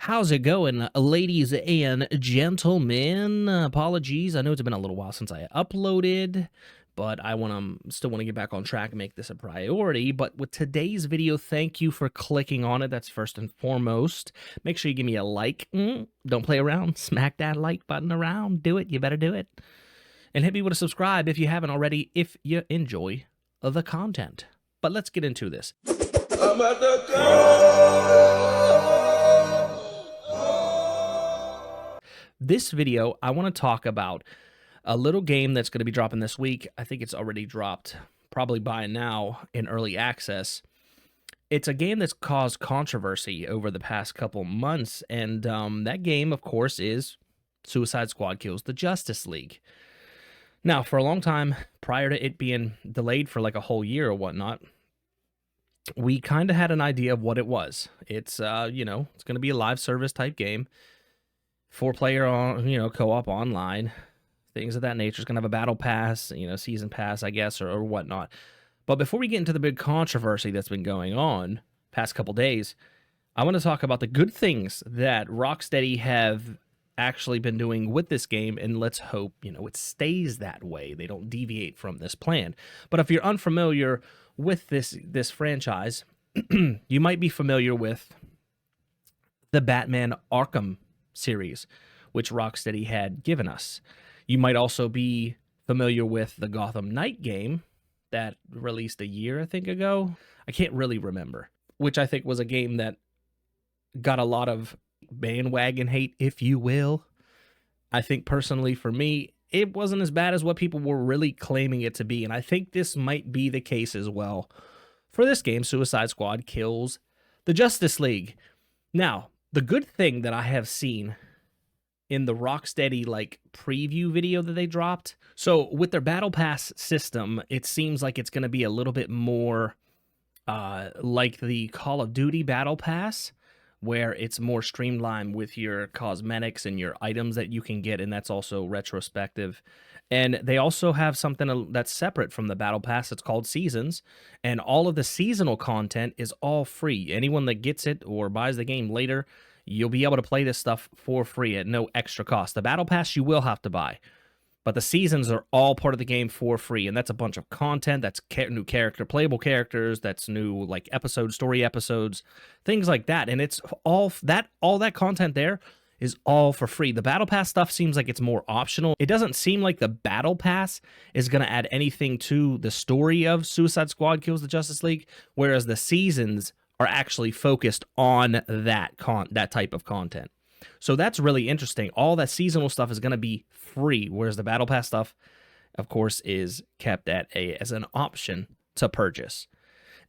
How's it going, ladies and gentlemen? Apologies. I know it's been a little while since I uploaded, but I still want to get back on track and make this a priority. But with today's video, thank you for clicking on it. That's first and foremost. Make sure you give me a like. Don't play around. Smack that like button around. Do it. You better do it. And hit me with a subscribe if you haven't already, if you enjoy the content. But let's get into this. I'm at the This video, I want to talk about a little game that's going to be dropping this week. I think it's already dropped, probably by now, in early access. It's a game that's caused controversy over the past couple months, and that game, of course, is Suicide Squad Kills the Justice League. Now, for a long time, prior to it being delayed for like a whole year or whatnot, we kind of had an idea of what it was. It's, it's going to be a live service type game. 4-player on, co-op online, things of that nature. It's going to have a battle pass, season pass, I guess, or whatnot. But before we get into the big controversy that's been going on past couple days, I want to talk about the good things that Rocksteady have actually been doing with this game, and let's hope, it stays that way. They don't deviate from this plan. But if you're unfamiliar with this franchise, you might be familiar with the Batman Arkham series, which Rocksteady had given us. You might also be familiar with the Gotham Knight game that released a year, I think, ago. I can't really remember, which I think was a game that got a lot of bandwagon hate, if you will. I think personally for me, it wasn't as bad as what people were really claiming it to be, and I think this might be the case as well for this game, Suicide Squad Kills the Justice League. Now, the good thing that I have seen in the Rocksteady preview video that they dropped, so with their Battle Pass system, it seems like it's going to be a little bit more like the Call of Duty Battle Pass, where it's more streamlined with your cosmetics and your items that you can get, and that's also retrospective. And they also have something that's separate from the Battle Pass. It's called Seasons, and all of the seasonal content is all free. Anyone that gets it or buys the game later, you'll be able to play this stuff for free at no extra cost. The Battle Pass you will have to buy, but the seasons are all part of the game for free, and that's a bunch of content. That's new playable characters. That's new story episodes, things like that. And it's all that content there is all for free. The Battle Pass stuff seems like it's more optional. It doesn't seem like the Battle Pass is going to add anything to the story of Suicide Squad Kills the Justice League, whereas the seasons are actually focused on that type of content. So that's really interesting. All that seasonal stuff is going to be free, whereas the Battle Pass stuff, of course, is kept as an option to purchase.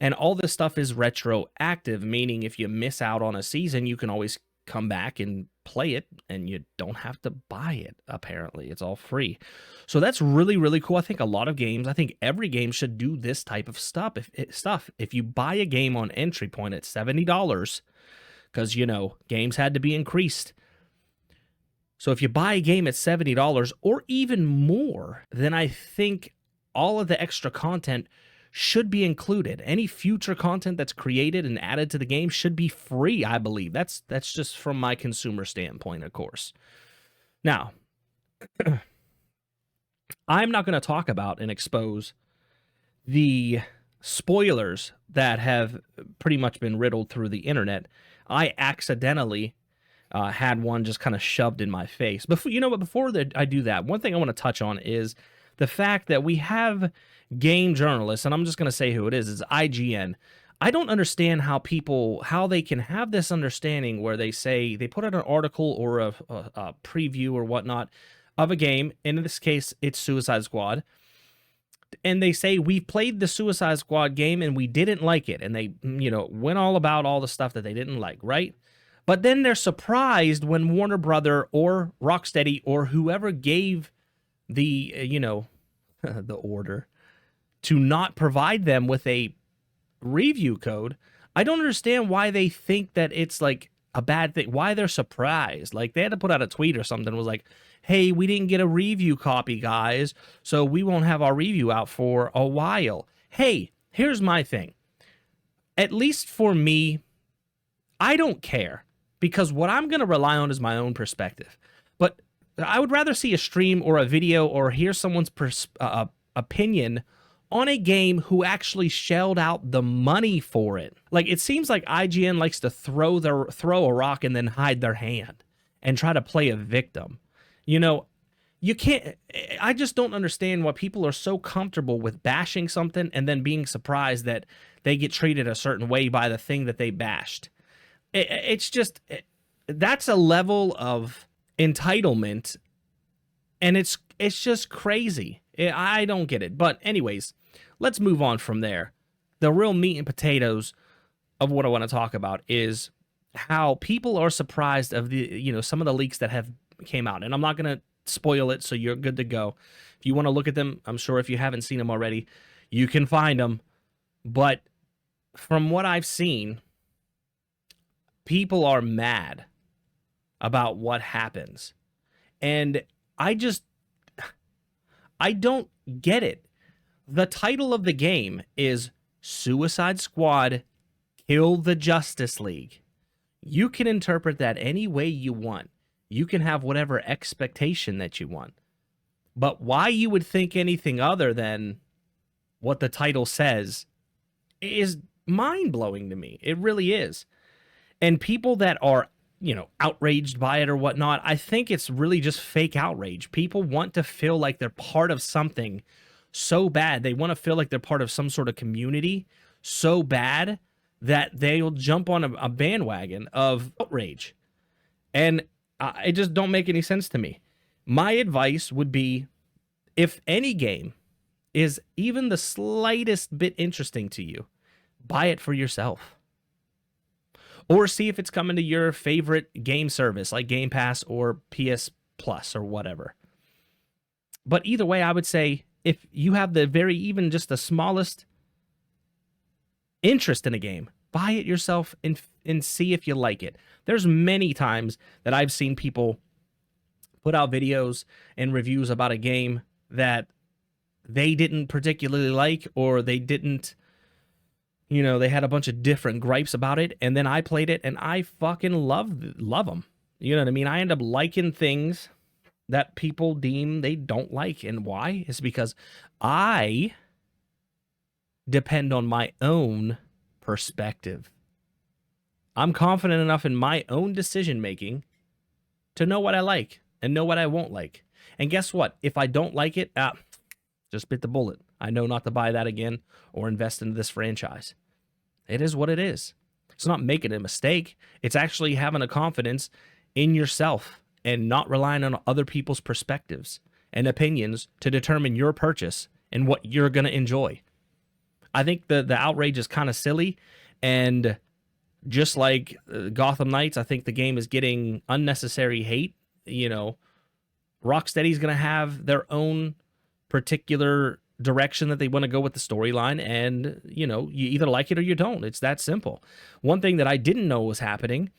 And all this stuff is retroactive, meaning if you miss out on a season, you can always come back and play it, and you don't have to buy it, apparently. It's all free. So that's really, really cool. I think every game should do this type of stuff. If you buy a game on entry point at $70, because, games had to be increased. So if you buy a game at $70 or even more, then I think all of the extra content should be included. Any future content that's created and added to the game should be free, I believe. That's just from my consumer standpoint, of course. Now, I'm not going to talk about and expose the spoilers that have pretty much been riddled through the internet. I accidentally had one just kind of shoved in my face. Before I do that, one thing I want to touch on is the fact that we have game journalists, and I'm just going to say who it is IGN. I don't understand how they can have this understanding where they say they put out an article or a preview or whatnot of a game. In this case, it's Suicide Squad. And they say, we played the Suicide Squad game and we didn't like it. And they, went all about all the stuff that they didn't like, right? But then they're surprised when Warner Brother or Rocksteady or whoever gave the, the order to not provide them with a review code. I don't understand why they think that it's like a bad thing, why they're surprised. Like, they had to put out a tweet or something, was like, hey, we didn't get a review copy, guys, so we won't have our review out for a while. Hey, here's my thing. At least for me, I don't care. because what I'm going to rely on is my own perspective. But I would rather see a stream or a video or hear someone's opinion on a game who actually shelled out the money for it. Like, it seems like IGN likes to throw a rock and then hide their hand and try to play a victim. You know, you can't, I just don't understand why people are so comfortable with bashing something and then being surprised that they get treated a certain way by the thing that they bashed. It's just, that's a level of entitlement, and it's just crazy. I don't get it. But anyways, let's move on from there. The real meat and potatoes of what I want to talk about is how people are surprised of the, some of the leaks that have came out. And I'm not going to spoil it, so you're good to go. If you want to look at them, I'm sure if you haven't seen them already, you can find them. But from what I've seen, people are mad about what happens. And I don't get it. The title of the game is Suicide Squad Kill the Justice League. You can interpret that any way you want. You can have whatever expectation that you want. But why you would think anything other than what the title says is mind-blowing to me. It really is. And people that are outraged by it or whatnot, I think it's really just fake outrage. People want to feel like they're part of something so bad. They want to feel like they're part of some sort of community so bad that they'll jump on a bandwagon of outrage. And it just don't make any sense to me. My advice would be, if any game is even the slightest bit interesting to you, buy it for yourself. Or see if it's coming to your favorite game service like Game Pass or PS Plus or whatever. But either way, I would say if you have even just the smallest interest in a game, buy it yourself and see if you like it. There's many times that I've seen people put out videos and reviews about a game that they didn't particularly like, or they didn't, they had a bunch of different gripes about it, and then I played it, and I fucking love them. You know what I mean? I end up liking things that people deem they don't like. And why? It's because I depend on my own perspective. I'm confident enough in my own decision-making to know what I like and know what I won't like. And guess what? If I don't like it, just bit the bullet. I know not to buy that again or invest into this franchise. It is what it is. It's not making a mistake. It's actually having a confidence in yourself and not relying on other people's perspectives and opinions to determine your purchase and what you're going to enjoy. I think the outrage is kind of silly, and just like Gotham Knights, I think the game is getting unnecessary hate. Rocksteady's going to have their own particular direction that they want to go with the storyline, and you either like it or you don't. It's that simple. One thing that I didn't know was happening,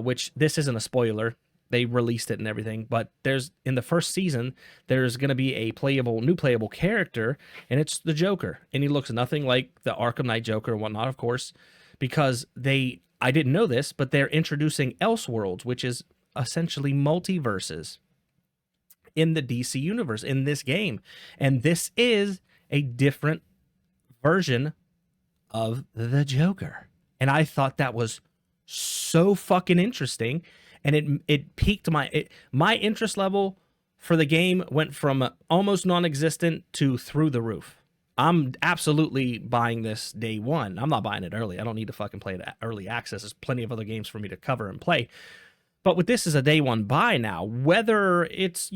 which this isn't a spoiler, they released it and everything, but in the first season there's going to be a new playable character, and it's the Joker, and he looks nothing like the Arkham Knight Joker and whatnot, of course, because I didn't know this, but they're introducing Elseworlds, which is essentially multiverses in the DC universe in this game. And this is a different version of the Joker. And I thought that was so fucking interesting. And it piqued my interest level for the game went from almost non-existent to through the roof. I'm absolutely buying this day one. I'm not buying it early. I don't need to fucking play it early access. There's plenty of other games for me to cover and play. But with this as a day one buy now, whether it's,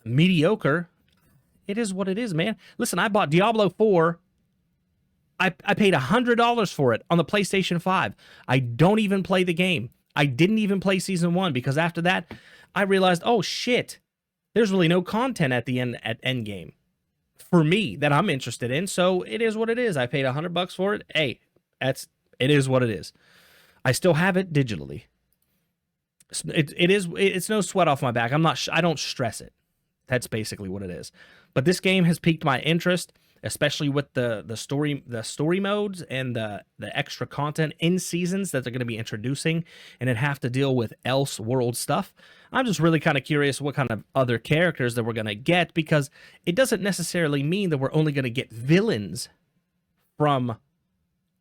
mediocre, it is what it is, man. Listen, I bought Diablo 4. I paid $100 for it on the PlayStation 5. I don't even play the game. I didn't even play Season 1 because after that, I realized, oh shit, there's really no content at the end at Endgame for me that I'm interested in. So it is what it is. I paid $100 for it. Hey, it is what it is. I still have it digitally. It's no sweat off my back. I don't stress it. That's basically what it is. But this game has piqued my interest, especially with the story modes and the extra content in seasons that they're going to be introducing, and it have to deal with else world stuff. I'm just really kind of curious what kind of other characters that we're going to get, because it doesn't necessarily mean that we're only going to get villains from,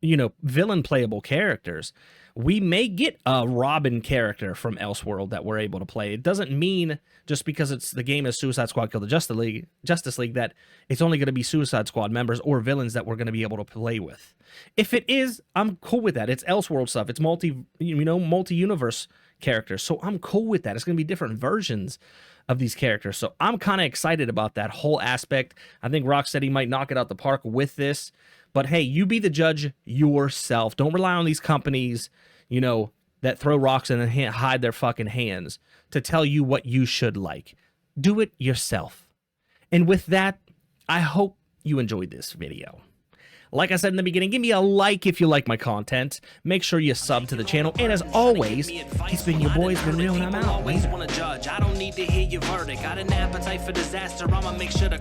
you know, villain playable characters. We may get a Robin character from Elseworld that we're able to play. It doesn't mean just because it's the game is Suicide Squad Kill the Justice League that it's only going to be Suicide Squad members or villains that we're going to be able to play with. If it is, I'm cool with that. It's Elseworld stuff. It's multi-universe characters. So I'm cool with that. It's going to be different versions of these characters. So I'm kind of excited about that whole aspect. I think Rocksteady might knock it out the park with this. But hey, you be the judge yourself. Don't rely on these companies, you know, that throw rocks and then hide their fucking hands to tell you what you should like. Do it yourself. And with that, I hope you enjoyed this video. Like I said in the beginning, give me a like if you like my content. Make sure you sub to the channel. And as always, it's been your boy, it's been real, and I'm out. I don't need to hear your verdict. Got an appetite for disaster. I'ma make sure to